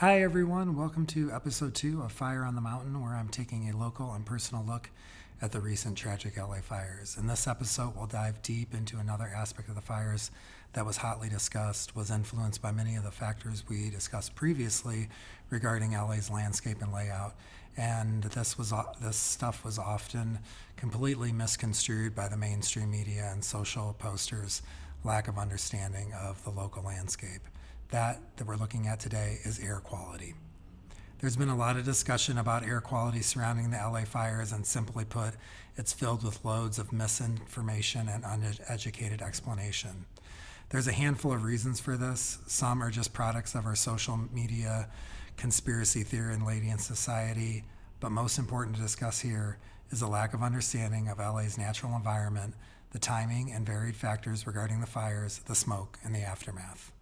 Hi, everyone. Welcome to episode 2 of Fire on the Mountain, where I'm taking a local and personal look at the recent tragic LA fires. In this episode, we'll dive deep into another aspect of the fires that was hotly discussed, was influenced by many of the factors we discussed previously regarding LA's landscape and layout. And this stuff was often completely misconstrued by the mainstream media and social posters' lack of understanding of the local landscape. That we're looking at today is air quality. There's been a lot of discussion about air quality surrounding the LA fires, and simply put, it's filled with loads of misinformation and uneducated explanation. There's a handful of reasons for this. Some are just products of our social media, conspiracy theory, and lady in society, but most important to discuss here is the lack of understanding of LA's natural environment, the timing and varied factors regarding the fires, the smoke, and the aftermath.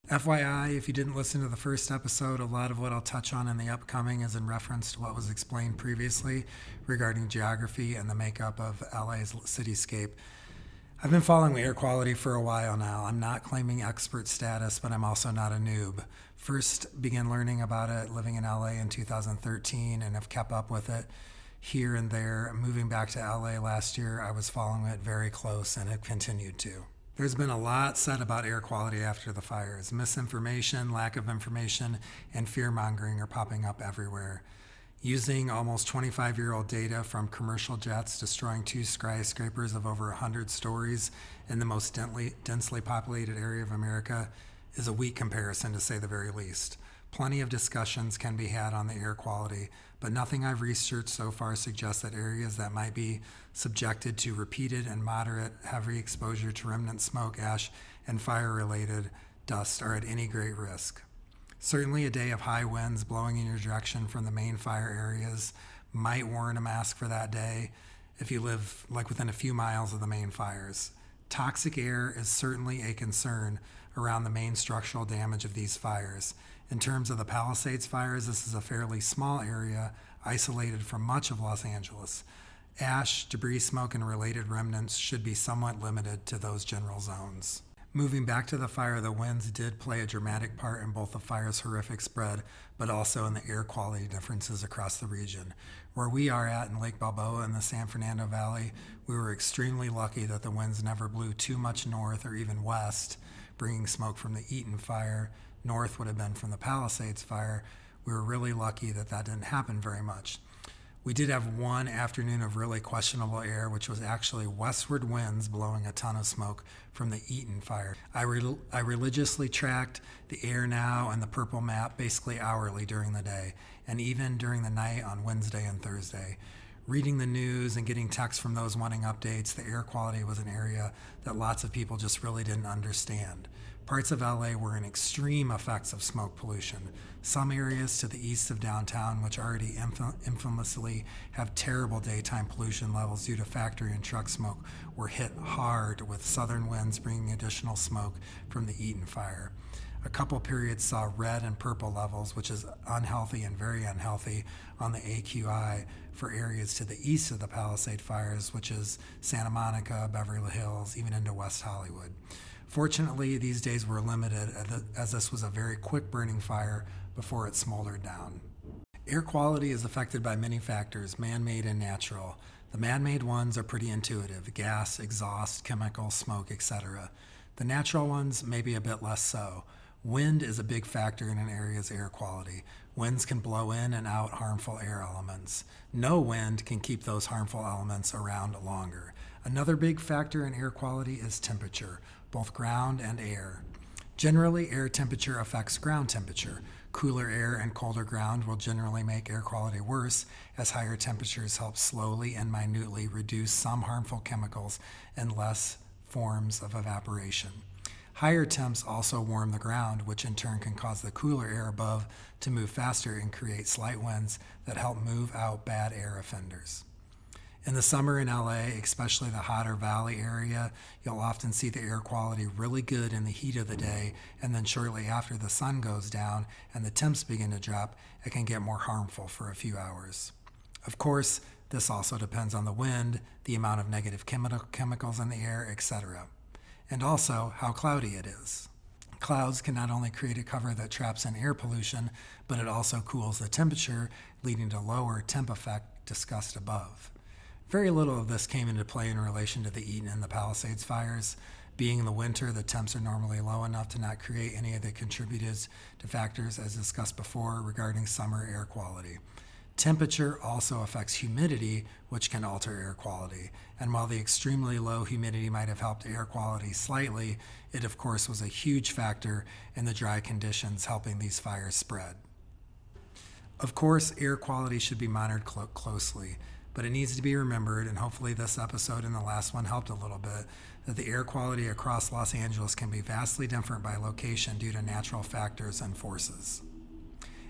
FYI, if you didn't listen to the first episode, a lot of what I'll touch on in the upcoming is in reference to what was explained previously regarding geography and the makeup of LA's cityscape. I've been following air quality for a while now. I'm not claiming expert status, but I'm also not a noob. First began learning about it living in LA in 2013 and have kept up with it here and there. Moving back to LA last year, I was following it very close and it continued to. There's been a lot said about air quality after the fires. Misinformation, lack of information, and fear-mongering are popping up everywhere. Using almost 25-year-old data from commercial jets destroying 2 skyscrapers of over 100 stories in the most densely populated area of America is a weak comparison, to say the very least. Plenty of discussions can be had on the air quality, but nothing I've researched so far suggests that areas that might be subjected to repeated and moderate heavy exposure to remnant smoke, ash, and fire-related dust are at any great risk. Certainly a day of high winds blowing in your direction from the main fire areas might warrant a mask for that day if you live within a few miles of the main fires. Toxic air is certainly a concern around the main structural damage of these fires. In terms of the Palisades fires, this is a fairly small area isolated from much of Los Angeles. Ash, debris, smoke, and related remnants should be somewhat limited to those general zones. Moving back to the fire, the winds did play a dramatic part in both the fire's horrific spread, but also in the air quality differences across the region. Where we are at in Lake Balboa in the San Fernando Valley, we were extremely lucky that the winds never blew too much north or even west, bringing smoke from the Eaton fire. North would have been from the Palisades fire. We were really lucky that didn't happen very much. We did have one afternoon of really questionable air, which was actually westward winds blowing a ton of smoke from the Eaton fire. I religiously tracked the AirNow and the Purple map basically hourly during the day, and even during the night on Wednesday and Thursday. Reading the news and getting texts from those wanting updates, the air quality was an area that lots of people just really didn't understand. Parts of LA were in extreme effects of smoke pollution. Some areas to the east of downtown, which already infamously have terrible daytime pollution levels due to factory and truck smoke, were hit hard with southern winds bringing additional smoke from the Eaton fire. A couple periods saw red and purple levels, which is unhealthy and very unhealthy on the AQI for areas to the east of the Palisade fires, which is Santa Monica, Beverly Hills, even into West Hollywood. Fortunately, these days were limited as this was a very quick burning fire before it smoldered down. Air quality is affected by many factors, man-made and natural. The man-made ones are pretty intuitive: gas, exhaust, chemical, smoke, etc. The natural ones may be a bit less so. Wind is a big factor in an area's air quality. Winds can blow in and out harmful air elements. No wind can keep those harmful elements around longer. Another big factor in air quality is temperature, both ground and air. Generally, air temperature affects ground temperature. Cooler air and colder ground will generally make air quality worse, as higher temperatures help slowly and minutely reduce some harmful chemicals and less forms of evaporation. Higher temps also warm the ground, which in turn can cause the cooler air above to move faster and create slight winds that help move out bad air offenders. In the summer in LA, especially the hotter valley area, you'll often see the air quality really good in the heat of the day, and then shortly after the sun goes down and the temps begin to drop, it can get more harmful for a few hours. Of course, this also depends on the wind, the amount of negative chemicals in the air, etc., and also how cloudy it is. Clouds can not only create a cover that traps in air pollution, but it also cools the temperature, leading to lower temp effect discussed above. Very little of this came into play in relation to the Eaton and the Palisades fires. Being in the winter, the temps are normally low enough to not create any of the contributors to factors as discussed before regarding summer air quality. Temperature also affects humidity, which can alter air quality. And while the extremely low humidity might have helped air quality slightly, it of course was a huge factor in the dry conditions helping these fires spread. Of course, air quality should be monitored closely, but it needs to be remembered, and hopefully this episode and the last one helped a little bit, that the air quality across Los Angeles can be vastly different by location due to natural factors and forces.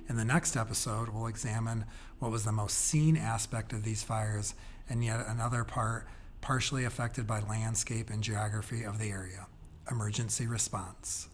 In the next episode, we'll examine what was the most seen aspect of these fires and yet another part partially affected by landscape and geography of the area: emergency response.